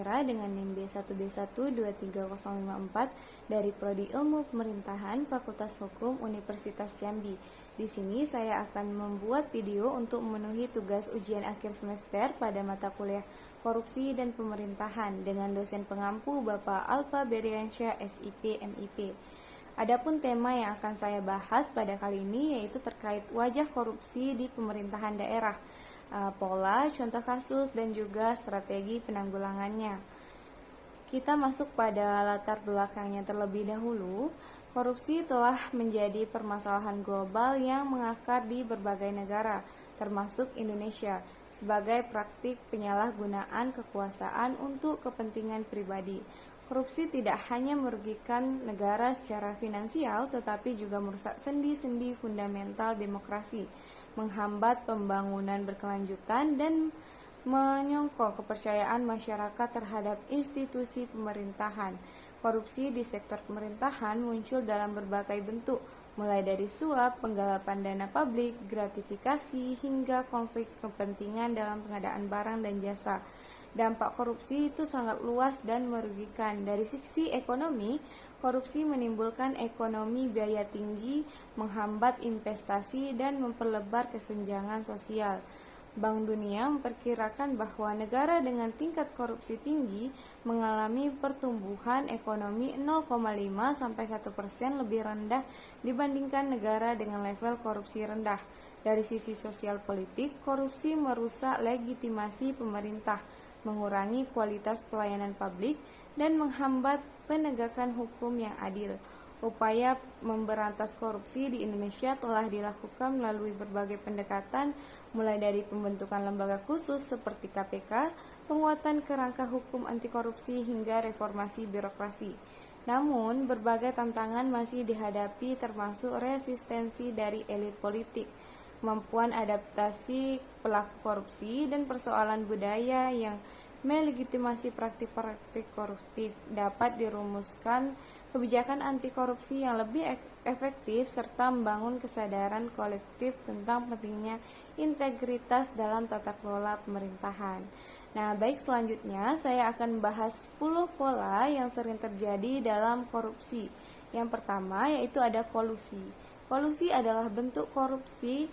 Fira dengan NIM B1B12354 dari Prodi Ilmu Pemerintahan Fakultas Hukum Universitas Jambi. Di sini saya akan membuat video untuk memenuhi tugas ujian akhir semester pada mata kuliah Korupsi dan Pemerintahan dengan dosen pengampu Bapak Alfa Beriansyah SIP MIP. Adapun tema yang akan saya bahas pada kali ini yaitu terkait wajah korupsi di pemerintahan daerah, pola, contoh kasus, dan juga strategi penanggulangannya. Kita masuk pada latar belakangnya terlebih dahulu. Korupsi telah menjadi permasalahan global yang mengakar di berbagai negara, termasuk Indonesia, sebagai praktik penyalahgunaan kekuasaan untuk kepentingan pribadi. Korupsi tidak hanya merugikan negara secara finansial, tetapi juga merusak sendi-sendi fundamental demokrasi, menghambat pembangunan berkelanjutan, dan menyongkol kepercayaan masyarakat terhadap institusi pemerintahan. Korupsi di sektor pemerintahan muncul dalam berbagai bentuk, mulai dari suap, penggalapan dana publik, gratifikasi, hingga konflik kepentingan dalam pengadaan barang dan jasa. Dampak korupsi itu sangat luas dan merugikan. Dari sisi ekonomi, korupsi menimbulkan ekonomi biaya tinggi, menghambat investasi, dan memperlebar kesenjangan sosial. Bank Dunia memperkirakan bahwa negara dengan tingkat korupsi tinggi mengalami pertumbuhan ekonomi 0,5-1% lebih rendah dibandingkan negara dengan level korupsi rendah. Dari sisi sosial politik, korupsi merusak legitimasi pemerintah, mengurangi kualitas pelayanan publik, dan menghambat penegakan hukum yang adil. Upaya memberantas korupsi di Indonesia telah dilakukan melalui berbagai pendekatan, mulai dari pembentukan lembaga khusus seperti KPK, penguatan kerangka hukum anti korupsi, hingga reformasi birokrasi. Namun, berbagai tantangan masih dihadapi, termasuk resistensi dari elit politik, kemampuan adaptasi pelaku korupsi, dan persoalan budaya yang melegitimasi praktik-praktik koruptif. Dapat dirumuskan kebijakan anti korupsi yang lebih efektif serta membangun kesadaran kolektif tentang pentingnya integritas dalam tata kelola pemerintahan. Nah, baik, selanjutnya saya akan membahas 10 pola yang sering terjadi dalam korupsi. Yang pertama yaitu ada kolusi. Kolusi adalah bentuk korupsi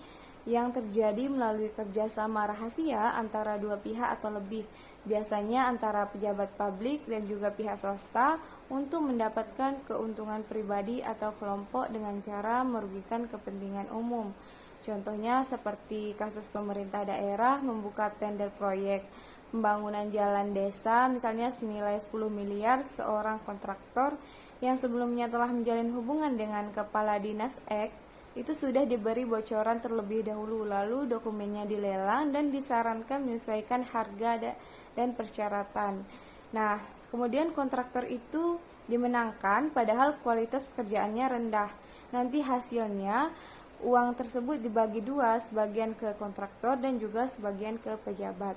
yang terjadi melalui kerjasama rahasia antara dua pihak atau lebih, biasanya antara pejabat publik dan juga pihak swasta untuk mendapatkan keuntungan pribadi atau kelompok dengan cara merugikan kepentingan umum. Contohnya seperti kasus pemerintah daerah membuka tender proyek pembangunan jalan desa misalnya senilai 10 miliar, seorang kontraktor yang sebelumnya telah menjalin hubungan dengan kepala dinas X itu sudah diberi bocoran terlebih dahulu, lalu dokumennya dilelang dan disarankan menyesuaikan harga dan persyaratan. Nah, kemudian kontraktor itu dimenangkan padahal kualitas pekerjaannya rendah. Nanti hasilnya uang tersebut dibagi dua, sebagian ke kontraktor dan juga sebagian ke pejabat.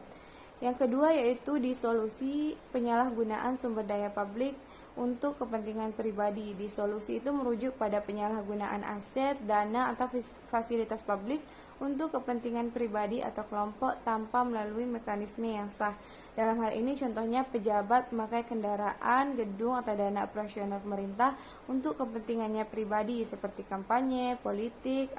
Yang kedua yaitu disolusi penyalahgunaan sumber daya publik untuk kepentingan pribadi. Disolusi itu merujuk pada penyalahgunaan aset, dana, atau fasilitas publik untuk kepentingan pribadi atau kelompok tanpa melalui mekanisme yang sah. Dalam hal ini contohnya pejabat memakai kendaraan, gedung, atau dana operasional pemerintah untuk kepentingannya pribadi seperti kampanye, politik,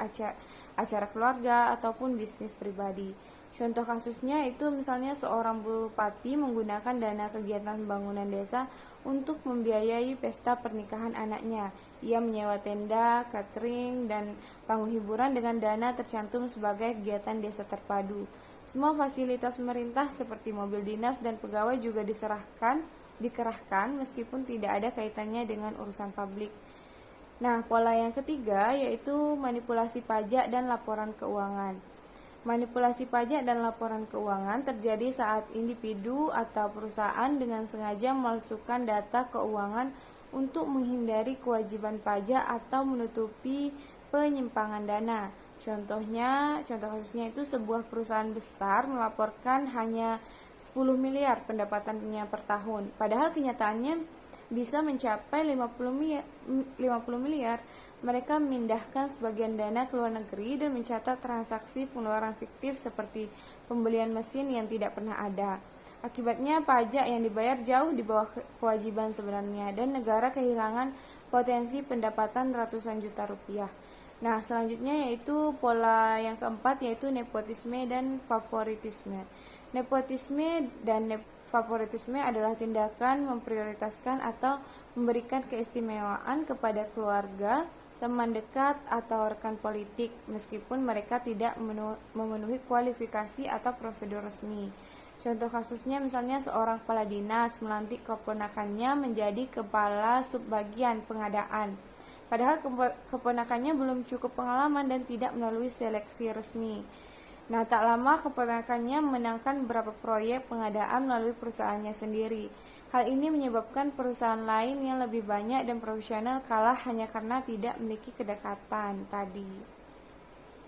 acara keluarga, ataupun bisnis pribadi. Contoh kasusnya itu misalnya seorang bupati menggunakan dana kegiatan pembangunan desa untuk membiayai pesta pernikahan anaknya. Ia menyewa tenda, catering, dan panggung hiburan dengan dana tercantum sebagai kegiatan desa terpadu. Semua fasilitas pemerintah seperti mobil dinas dan pegawai juga dikerahkan meskipun tidak ada kaitannya dengan urusan publik. Nah, pola yang ketiga yaitu manipulasi pajak dan laporan keuangan. Manipulasi pajak dan laporan keuangan terjadi saat individu atau perusahaan dengan sengaja memalsukan data keuangan untuk menghindari kewajiban pajak atau menutupi penyimpangan dana. Contoh kasusnya itu sebuah perusahaan besar melaporkan hanya 10 miliar pendapatannya per tahun, padahal kenyataannya bisa mencapai 50 miliar. Mereka memindahkan sebagian dana ke luar negeri dan mencatat transaksi pengeluaran fiktif seperti pembelian mesin yang tidak pernah ada. Akibatnya pajak yang dibayar jauh di bawah kewajiban sebenarnya dan negara kehilangan potensi pendapatan ratusan juta rupiah. Nah, selanjutnya yaitu pola yang keempat yaitu nepotisme dan favoritisme. Nepotisme dan favoritisme adalah tindakan memprioritaskan atau memberikan keistimewaan kepada keluarga, teman dekat, atau rekan politik meskipun mereka tidak memenuhi kualifikasi atau prosedur resmi. Contoh kasusnya misalnya seorang kepala dinas melantik keponakannya menjadi kepala subbagian pengadaan. Padahal keponakannya belum cukup pengalaman dan tidak melalui seleksi resmi. Nah, tak lama keponakannya menangkan beberapa proyek pengadaan melalui perusahaannya sendiri. Hal ini menyebabkan perusahaan lain yang lebih banyak dan profesional kalah hanya karena tidak memiliki kedekatan tadi.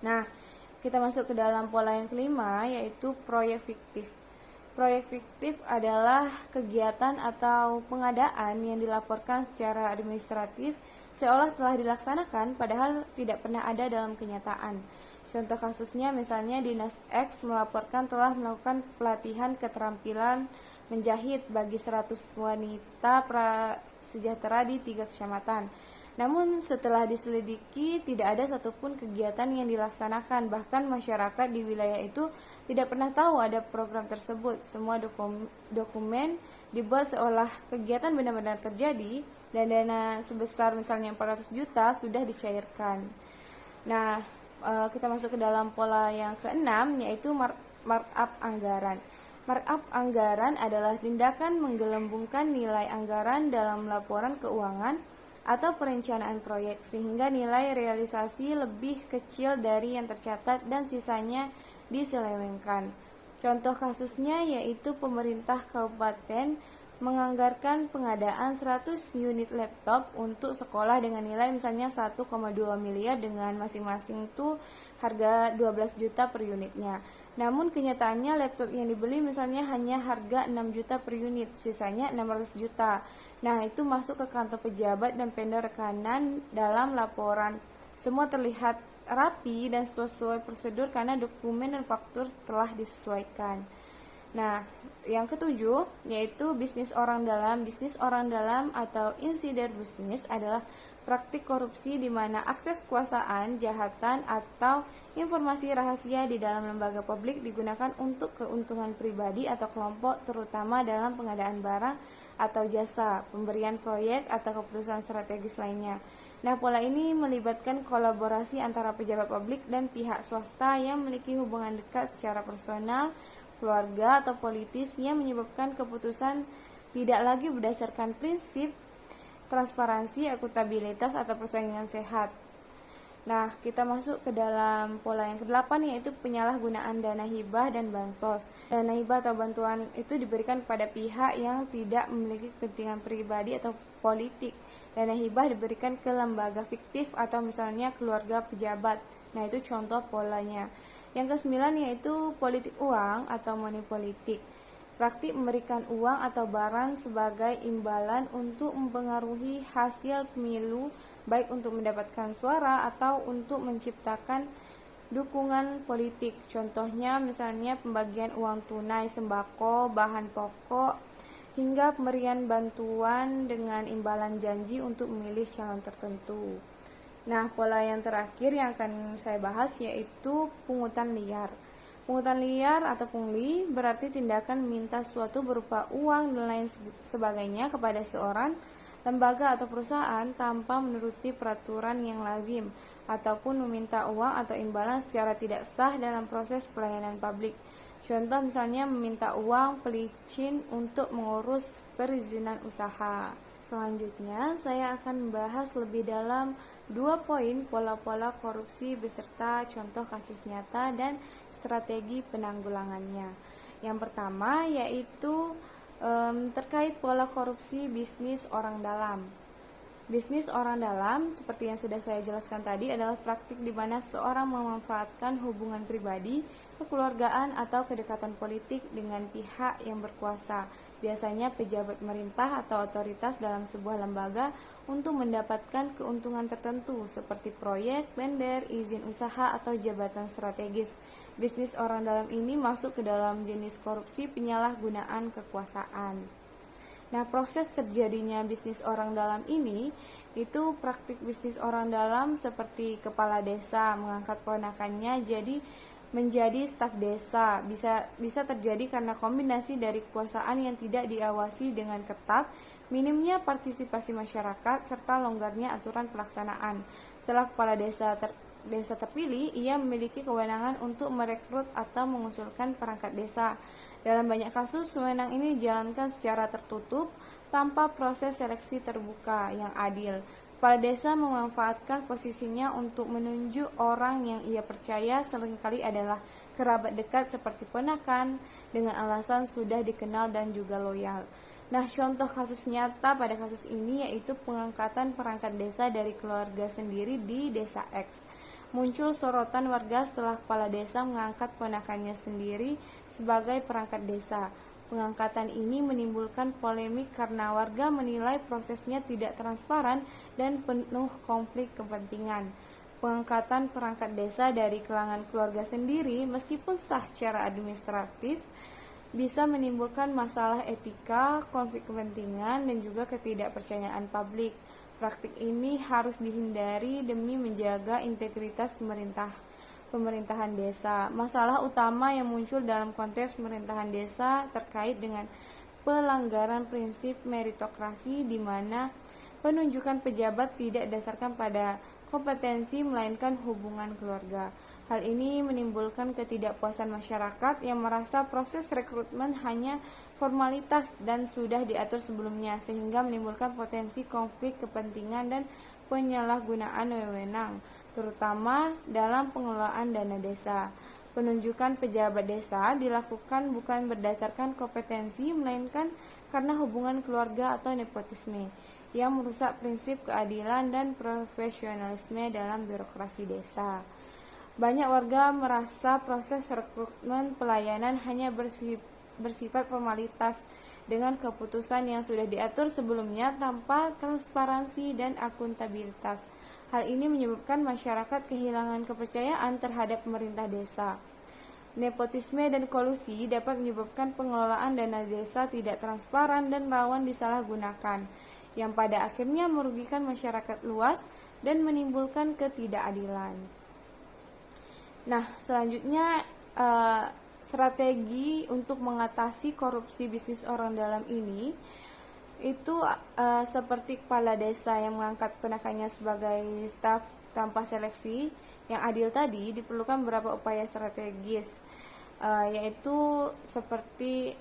Nah, kita masuk ke dalam pola yang kelima yaitu proyek fiktif. Proyek fiktif adalah kegiatan atau pengadaan yang dilaporkan secara administratif seolah telah dilaksanakan padahal tidak pernah ada dalam kenyataan. Contoh kasusnya misalnya Dinas X melaporkan telah melakukan pelatihan keterampilan menjahit bagi 100 wanita prasejahtera di 3 kecamatan. Namun setelah diselidiki tidak ada satupun kegiatan yang dilaksanakan, bahkan masyarakat di wilayah itu tidak pernah tahu ada program tersebut. Semua dokumen dibuat seolah kegiatan benar-benar terjadi dan dana sebesar misalnya 400 juta sudah dicairkan. Nah, kita masuk ke dalam pola yang keenam yaitu markup anggaran. Markup anggaran adalah tindakan menggelembungkan nilai anggaran dalam laporan keuangan atau perencanaan proyek sehingga nilai realisasi lebih kecil dari yang tercatat dan sisanya diselewengkan. Contoh kasusnya yaitu pemerintah kabupaten menganggarkan pengadaan 100 unit laptop untuk sekolah dengan nilai misalnya 1,2 miliar dengan masing-masing tuh harga 12 juta per unitnya. Namun kenyataannya laptop yang dibeli misalnya hanya harga 6 juta per unit, sisanya 600 juta. Nah, itu masuk ke kantong pejabat dan vendor rekanan dalam laporan. Semua terlihat rapi dan sesuai prosedur karena dokumen dan faktur telah disesuaikan. Nah, yang ketujuh yaitu bisnis orang dalam. Bisnis orang dalam atau insider business adalah praktik korupsi di mana akses kekuasaan, jahatan, atau informasi rahasia di dalam lembaga publik digunakan untuk keuntungan pribadi atau kelompok, terutama dalam pengadaan barang atau jasa, pemberian proyek, atau keputusan strategis lainnya. Nah, pola ini melibatkan kolaborasi antara pejabat publik dan pihak swasta yang memiliki hubungan dekat secara personal, keluarga, atau politis yang menyebabkan keputusan tidak lagi berdasarkan prinsip transparansi, akuntabilitas, atau persaingan sehat. Nah, kita masuk ke dalam pola yang ke-8 yaitu penyalahgunaan dana hibah dan bansos. Dana hibah atau bantuan itu diberikan kepada pihak yang tidak memiliki kepentingan pribadi atau politik. Dana hibah diberikan ke lembaga fiktif atau misalnya keluarga pejabat. Nah, itu contoh polanya. Yang ke-9 yaitu politik uang atau money politik. Praktik memberikan uang atau barang sebagai imbalan untuk mempengaruhi hasil pemilu, baik untuk mendapatkan suara atau untuk menciptakan dukungan politik. Contohnya misalnya pembagian uang tunai, sembako, bahan pokok, hingga pemberian bantuan dengan imbalan janji untuk memilih calon tertentu. Nah, pola yang terakhir yang akan saya bahas yaitu pungutan liar. Pungutan liar atau pungli berarti tindakan meminta sesuatu berupa uang dan lain sebagainya kepada seorang, lembaga atau perusahaan tanpa menuruti peraturan yang lazim, ataupun meminta uang atau imbalan secara tidak sah dalam proses pelayanan publik. Contoh misalnya meminta uang pelicin untuk mengurus perizinan usaha. Selanjutnya, saya akan membahas lebih dalam 2 poin pola-pola korupsi beserta contoh kasus nyata dan strategi penanggulangannya. Yang pertama yaitu terkait pola korupsi bisnis orang dalam. Bisnis orang dalam, seperti yang sudah saya jelaskan tadi, adalah praktik di mana seorang memanfaatkan hubungan pribadi, kekeluargaan, atau kedekatan politik dengan pihak yang berkuasa, biasanya pejabat pemerintah atau otoritas dalam sebuah lembaga, untuk mendapatkan keuntungan tertentu, seperti proyek, tender, izin usaha, atau jabatan strategis. Bisnis orang dalam ini masuk ke dalam jenis korupsi penyalahgunaan kekuasaan. Nah, proses terjadinya bisnis orang dalam ini itu praktik bisnis orang dalam seperti kepala desa mengangkat ponakannya menjadi staf desa. Bisa terjadi karena kombinasi dari kekuasaan yang tidak diawasi dengan ketat, minimnya partisipasi masyarakat, serta longgarnya aturan pelaksanaan. Setelah kepala desa terpilih, ia memiliki kewenangan untuk merekrut atau mengusulkan perangkat desa. Dalam banyak kasus, wewenang ini dijalankan secara tertutup tanpa proses seleksi terbuka yang adil. Kepala desa memanfaatkan posisinya untuk menunjuk orang yang ia percaya seringkali adalah kerabat dekat seperti ponakan dengan alasan sudah dikenal dan juga loyal. Nah, contoh kasus nyata pada kasus ini yaitu pengangkatan perangkat desa dari keluarga sendiri di desa X. Muncul sorotan warga setelah kepala desa mengangkat ponakannya sendiri sebagai perangkat desa. Pengangkatan ini menimbulkan polemik karena warga menilai prosesnya tidak transparan dan penuh konflik kepentingan. Pengangkatan perangkat desa dari kalangan keluarga sendiri, meskipun sah secara administratif, bisa menimbulkan masalah etika, konflik kepentingan, dan juga ketidakpercayaan publik. Praktik ini harus dihindari demi menjaga integritas pemerintahan desa. Masalah utama yang muncul dalam konteks pemerintahan desa terkait dengan pelanggaran prinsip meritokrasi di mana penunjukan pejabat tidak didasarkan pada kompetensi melainkan hubungan keluarga. Hal ini menimbulkan ketidakpuasan masyarakat yang merasa proses rekrutmen hanya formalitas dan sudah diatur sebelumnya, sehingga menimbulkan potensi konflik kepentingan dan penyalahgunaan wewenang, terutama dalam pengelolaan dana desa. Penunjukan pejabat desa dilakukan bukan berdasarkan kompetensi, melainkan karena hubungan keluarga atau nepotisme, yang merusak prinsip keadilan dan profesionalisme dalam birokrasi desa. Banyak warga merasa proses rekrutmen pelayanan hanya bersifat formalitas dengan keputusan yang sudah diatur sebelumnya tanpa transparansi dan akuntabilitas. Hal ini menyebabkan masyarakat kehilangan kepercayaan terhadap pemerintah desa. Nepotisme dan kolusi dapat menyebabkan pengelolaan dana desa tidak transparan dan rawan disalahgunakan, yang pada akhirnya merugikan masyarakat luas dan menimbulkan ketidakadilan. Nah, selanjutnya strategi untuk mengatasi korupsi bisnis orang dalam ini itu seperti kepala desa yang mengangkat ponakannya sebagai staf tanpa seleksi yang adil tadi, diperlukan beberapa upaya strategis, yaitu seperti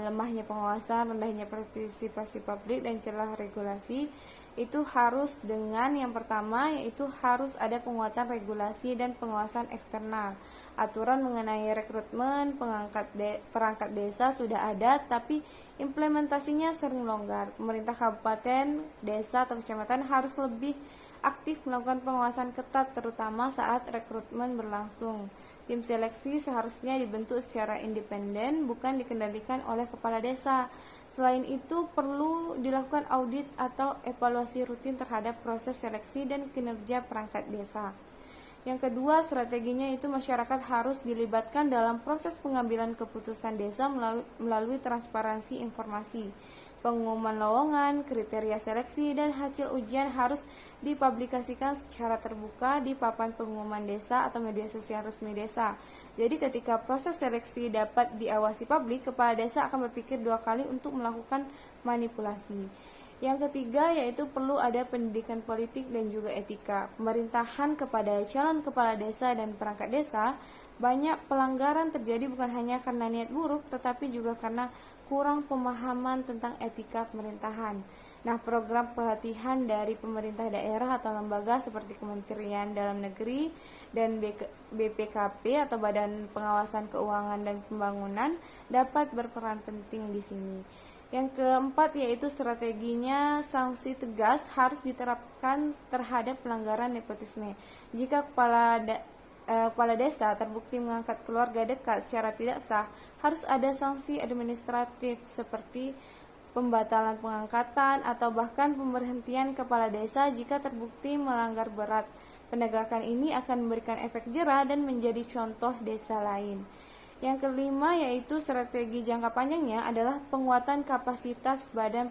lemahnya pengawasan, rendahnya partisipasi publik, dan celah regulasi. Itu harus dengan yang pertama, yaitu harus ada penguatan regulasi dan pengawasan eksternal. Aturan mengenai rekrutmen perangkat desa sudah ada, tapi implementasinya sering longgar. Pemerintah kabupaten, desa, atau kecamatan harus lebih aktif melakukan pengawasan ketat, terutama saat rekrutmen berlangsung. Tim seleksi seharusnya dibentuk secara independen, bukan dikendalikan oleh kepala desa. Selain itu, perlu dilakukan audit atau evaluasi rutin terhadap proses seleksi dan kinerja perangkat desa. Yang kedua, strateginya itu masyarakat harus dilibatkan dalam proses pengambilan keputusan desa melalui transparansi informasi. Pengumuman lowongan, kriteria seleksi, dan hasil ujian harus dipublikasikan secara terbuka di papan pengumuman desa atau media sosial resmi desa. Jadi ketika proses seleksi dapat diawasi publik, kepala desa akan berpikir dua kali untuk melakukan manipulasi. Yang ketiga, yaitu perlu ada pendidikan politik dan juga etika. Pemerintahan kepada calon kepala desa dan perangkat desa, banyak pelanggaran terjadi bukan hanya karena niat buruk, tetapi juga karena kurang pemahaman tentang etika pemerintahan. Nah, program pelatihan dari pemerintah daerah atau lembaga seperti Kementerian Dalam Negeri dan BPKP atau Badan Pengawasan Keuangan dan Pembangunan dapat berperan penting di sini. Yang keempat yaitu strateginya sanksi tegas harus diterapkan terhadap pelanggaran nepotisme. Jika kepala desa terbukti mengangkat keluarga dekat secara tidak sah, harus ada sanksi administratif seperti pembatalan pengangkatan atau bahkan pemberhentian kepala desa jika terbukti melanggar berat. Penegakan ini akan memberikan efek jera dan menjadi contoh desa lain. Yang kelima yaitu strategi jangka panjangnya adalah penguatan kapasitas Badan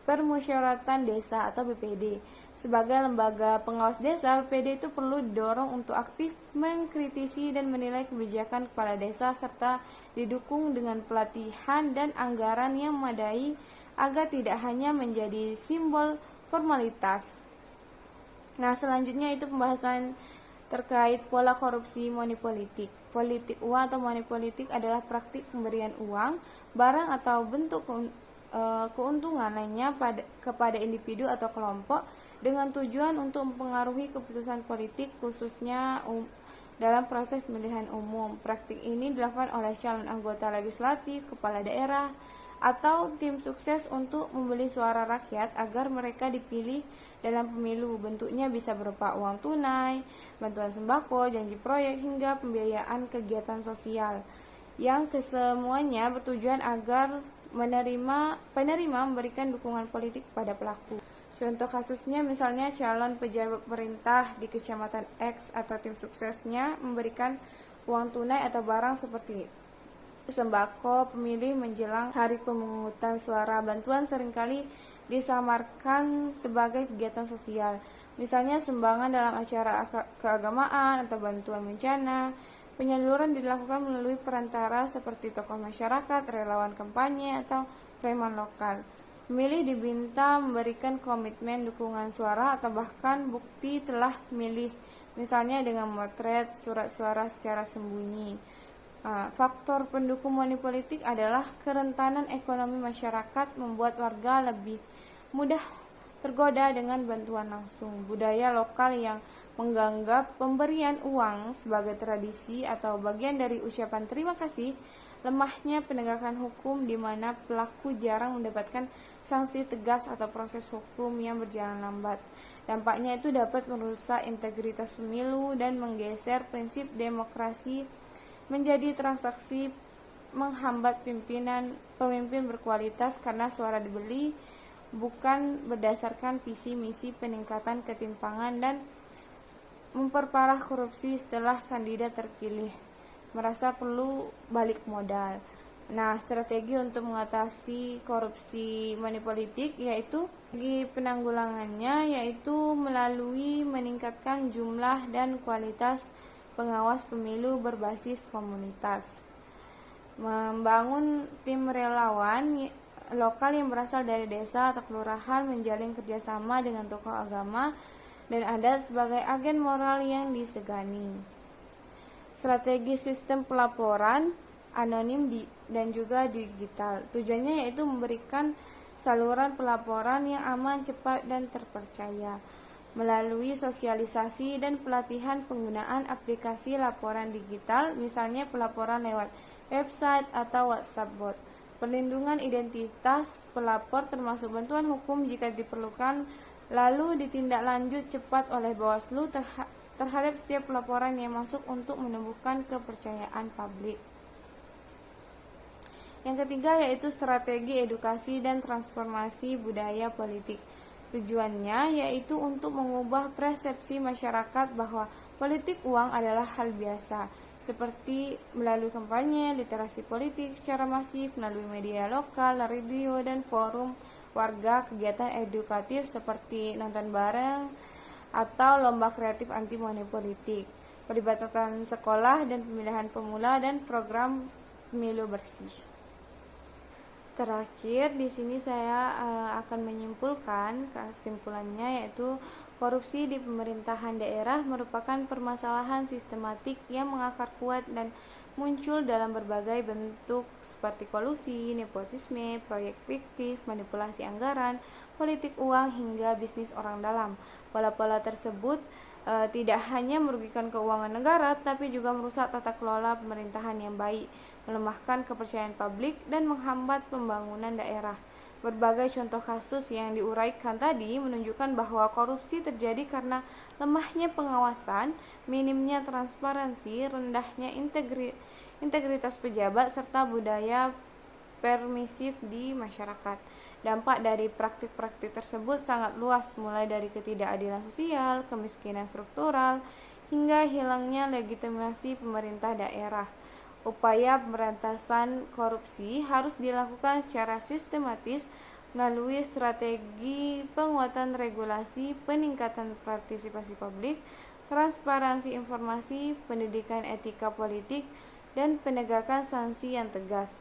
Permusyawaratan Desa atau BPD. Sebagai lembaga pengawas desa, BPD itu perlu didorong untuk aktif mengkritisi dan menilai kebijakan kepala desa serta didukung dengan pelatihan dan anggaran yang memadai agar tidak hanya menjadi simbol formalitas. Nah, selanjutnya itu pembahasan terkait pola korupsi money politik. Politik uang atau money politik adalah praktik pemberian uang, barang atau bentuk keuntungan lainnya kepada individu atau kelompok dengan tujuan untuk mempengaruhi keputusan politik khususnya dalam proses pemilihan umum. Praktik ini dilakukan oleh calon anggota legislatif, kepala daerah, atau tim sukses untuk membeli suara rakyat agar mereka dipilih dalam pemilu. Bentuknya bisa berupa uang tunai, bantuan sembako, janji proyek, hingga pembiayaan kegiatan sosial yang kesemuanya bertujuan agar penerima memberikan dukungan politik pada pelaku. Contoh kasusnya misalnya calon pejabat pemerintah di kecamatan X atau tim suksesnya memberikan uang tunai atau barang seperti sembako pemilih menjelang hari pemungutan suara. Bantuan seringkali disamarkan sebagai kegiatan sosial, misalnya sumbangan dalam acara keagamaan atau bantuan bencana. Penyaluran dilakukan melalui perantara seperti tokoh masyarakat, relawan kampanye, atau preman lokal. Pemilih diminta memberikan komitmen dukungan suara atau bahkan bukti telah memilih, misalnya dengan memotret surat suara secara sembunyi. Faktor pendukung money politik adalah kerentanan ekonomi masyarakat membuat warga lebih mudah tergoda dengan bantuan langsung. Budaya lokal yang menganggap pemberian uang sebagai tradisi atau bagian dari ucapan terima kasih, lemahnya penegakan hukum di mana pelaku jarang mendapatkan sanksi tegas atau proses hukum yang berjalan lambat. Dampaknya itu dapat merusak integritas pemilu dan menggeser prinsip demokrasi menjadi transaksi, menghambat pemimpin berkualitas karena suara dibeli bukan berdasarkan visi misi peningkatan ketimpangan, dan memperparah korupsi setelah kandidat terpilih merasa perlu balik modal. Nah, strategi untuk mengatasi korupsi money politik yaitu penanggulangannya yaitu melalui meningkatkan jumlah dan kualitas pengawas pemilu berbasis komunitas, membangun tim relawan lokal yang berasal dari desa atau kelurahan, menjalin kerjasama dengan tokoh agama dan adat sebagai agen moral yang disegani. Strategi sistem pelaporan anonim dan juga digital. Tujuannya yaitu memberikan saluran pelaporan yang aman, cepat, dan terpercaya melalui sosialisasi dan pelatihan penggunaan aplikasi laporan digital, misalnya pelaporan lewat website atau WhatsApp bot. Perlindungan identitas pelapor termasuk bantuan hukum jika diperlukan, lalu ditindaklanjut cepat oleh Bawaslu terhadap setiap laporan yang masuk untuk menumbuhkan kepercayaan publik. Yang ketiga yaitu strategi edukasi dan transformasi budaya politik. Tujuannya yaitu untuk mengubah persepsi masyarakat bahwa politik uang adalah hal biasa, seperti melalui kampanye, literasi politik secara masif, melalui media lokal, radio, dan forum warga, kegiatan edukatif seperti nonton bareng atau lomba kreatif anti money politik, pelibatan sekolah dan pemilihan pemula, dan program pemilu bersih. Terakhir, di sini saya akan menyimpulkan kesimpulannya yaitu korupsi di pemerintahan daerah merupakan permasalahan sistematik yang mengakar kuat dan muncul dalam berbagai bentuk seperti kolusi, nepotisme, proyek fiktif, manipulasi anggaran, politik uang, hingga bisnis orang dalam. Pola-pola tersebut tidak hanya merugikan keuangan negara, tapi juga merusak tata kelola pemerintahan yang baik. melemahkan kepercayaan publik, dan menghambat pembangunan daerah. Berbagai contoh kasus yang diuraikan tadi menunjukkan bahwa korupsi terjadi karena lemahnya pengawasan, minimnya transparansi, rendahnya integritas pejabat, serta budaya permisif di masyarakat. Dampak dari praktik-praktik tersebut sangat luas, mulai dari ketidakadilan sosial, kemiskinan struktural, hingga hilangnya legitimasi pemerintah daerah. Upaya pemberantasan korupsi harus dilakukan secara sistematis melalui strategi penguatan regulasi, peningkatan partisipasi publik, transparansi informasi, pendidikan etika politik, dan penegakan sanksi yang tegas.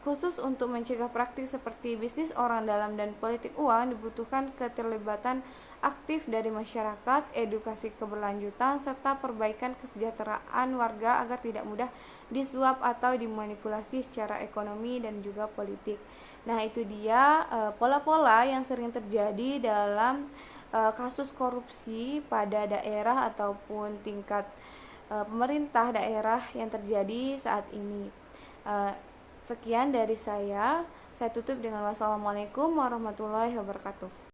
Khusus untuk mencegah praktik seperti bisnis orang dalam dan politik uang, dibutuhkan keterlibatan aktif dari masyarakat, edukasi keberlanjutan, serta perbaikan kesejahteraan warga agar tidak mudah disuap atau dimanipulasi secara ekonomi dan juga politik. Nah, itu dia pola-pola yang sering terjadi dalam kasus korupsi pada daerah ataupun tingkat pemerintah daerah yang terjadi saat ini. Sekian dari saya tutup dengan wassalamualaikum warahmatullahi wabarakatuh.